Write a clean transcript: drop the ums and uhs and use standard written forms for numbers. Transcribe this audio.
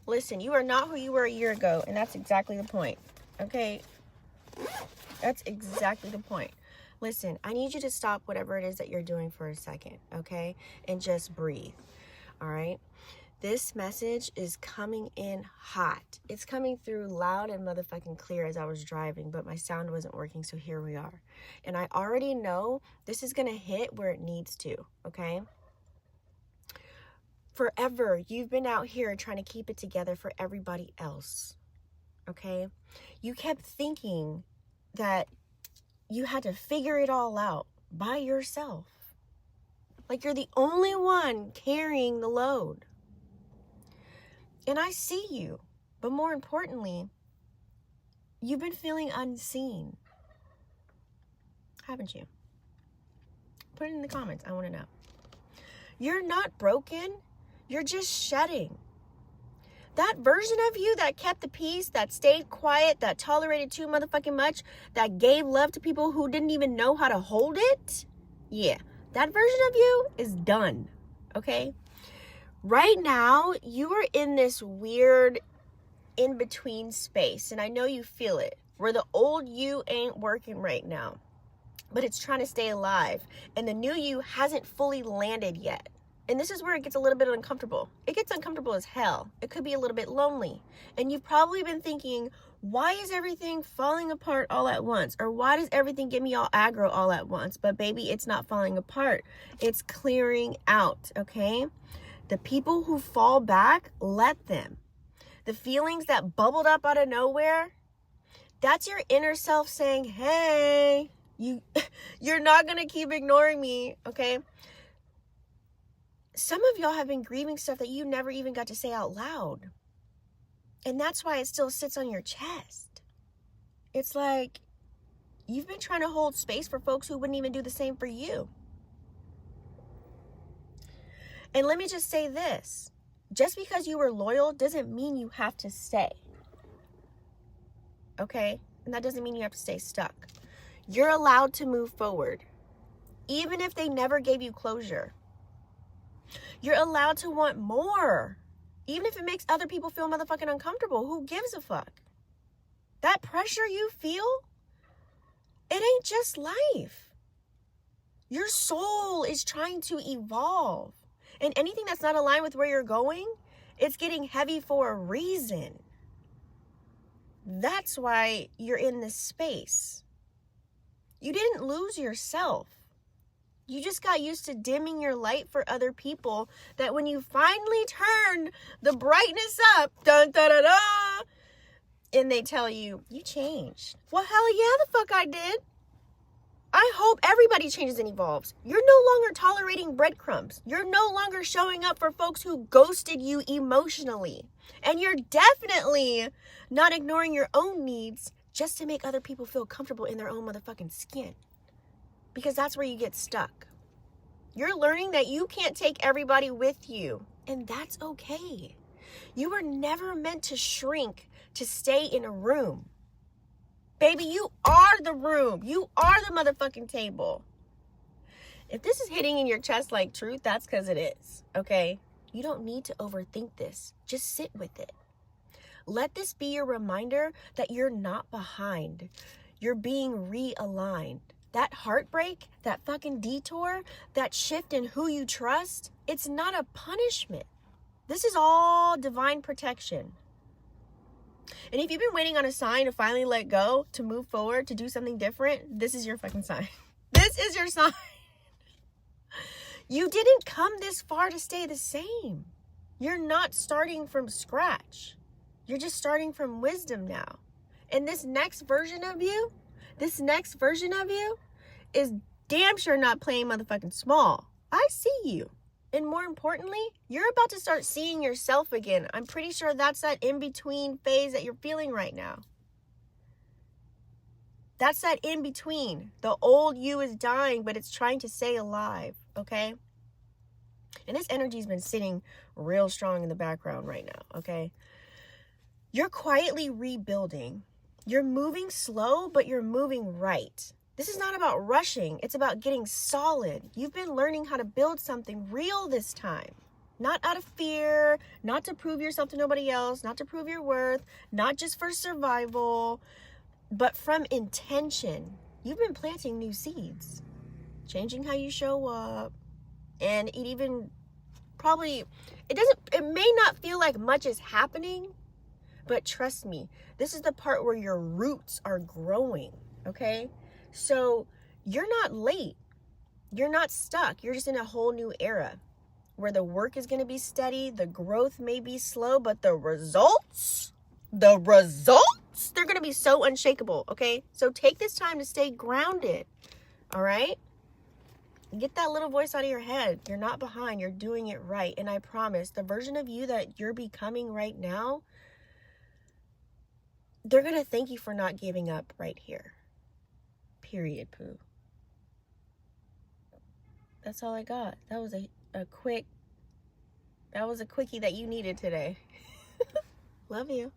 Listen, you are not who you were a year ago, and that's exactly the point, okay? That's exactly the point. Listen, I need you to stop whatever it is that you're doing for a second, okay? And just breathe, all right? This message is coming in hot. It's coming through loud and motherfucking clear as I was driving, but my sound wasn't working, so here we are. And I already know this is going to hit where it needs to, okay? Forever, you've been out here trying to keep it together for everybody else, okay? You kept thinking that you had to figure it all out by yourself. Like you're the only one carrying the load. And I see you, but more importantly, you've been feeling unseen, haven't you? Put it in the comments, I want to know. You're not broken, you're just shedding. That version of you that kept the peace, that stayed quiet, that tolerated too motherfucking much, that gave love to people who didn't even know how to hold it, yeah, that version of you is done, okay? Right now, you are in this weird in-between space, and I know you feel it, where the old you ain't working right now, but it's trying to stay alive, and the new you hasn't fully landed yet. And this is where it gets a little bit uncomfortable. It gets uncomfortable as hell. It could be a little bit lonely. And you've probably been thinking, why is everything falling apart all at once? Or why does everything get me all aggro all at once? But baby, it's not falling apart. It's clearing out, okay? The people who fall back, let them. The feelings that bubbled up out of nowhere, that's your inner self saying, hey, you're not going to keep ignoring me, okay? Some of y'all have been grieving stuff that you never even got to say out loud. And that's why it still sits on your chest. It's like you've been trying to hold space for folks who wouldn't even do the same for you. And let me just say this. Just because you were loyal doesn't mean you have to stay. Okay? And that doesn't mean you have to stay stuck. You're allowed to move forward. Even if they never gave you closure. You're allowed to want more. Even if it makes other people feel motherfucking uncomfortable. Who gives a fuck? That pressure you feel, it ain't just life. Your soul is trying to evolve. And anything that's not aligned with where you're going, it's getting heavy for a reason. That's why you're in this space. You didn't lose yourself. You just got used to dimming your light for other people, that when you finally turn the brightness up, dun da da da, and they tell you, you changed. Well, hell yeah, the fuck I did. I hope everybody changes and evolves. You're no longer tolerating breadcrumbs. You're no longer showing up for folks who ghosted you emotionally. And you're definitely not ignoring your own needs just to make other people feel comfortable in their own motherfucking skin. Because that's where you get stuck. You're learning that you can't take everybody with you. And that's okay. You were never meant to shrink to stay in a room. Baby, you are the room. You are the motherfucking table. If this is hitting in your chest like truth, that's because it is, okay? You don't need to overthink this. Just sit with it. Let this be your reminder that you're not behind. You're being realigned. That heartbreak, that fucking detour, that shift in who you trust, it's not a punishment. This is all divine protection. And if you've been waiting on a sign to finally let go, to move forward, to do something different, this is your fucking sign. This is your sign. You didn't come this far to stay the same. You're not starting from scratch. You're just starting from wisdom now. And this next version of you is damn sure not playing motherfucking small. I see you. And more importantly, you're about to start seeing yourself again. I'm pretty sure that's that in-between phase that you're feeling right now. That's that in-between. The old you is dying, but it's trying to stay alive, okay? And this energy's been sitting real strong in the background right now, okay? You're quietly rebuilding. You're moving slow, but you're moving right. This is not about rushing. It's about getting solid. You've been learning how to build something real this time, Not out of fear, not to prove yourself to nobody else, not to prove your worth, not just for survival, but from intention. You've been planting new seeds, changing how you show up. And it even probably, it may not feel like much is happening, but trust me, this is the part where your roots are growing, okay? So you're not late. You're not stuck. You're just in a whole new era where the work is going to be steady. The growth may be slow, but the results, they're going to be so unshakable, okay? So take this time to stay grounded, all right? Get that little voice out of your head. You're not behind. You're doing it right. And I promise, the version of you that you're becoming right now, they're going to thank you for not giving up right here. Period, poo. That's all I got. That was a quickie that you needed today. Love you.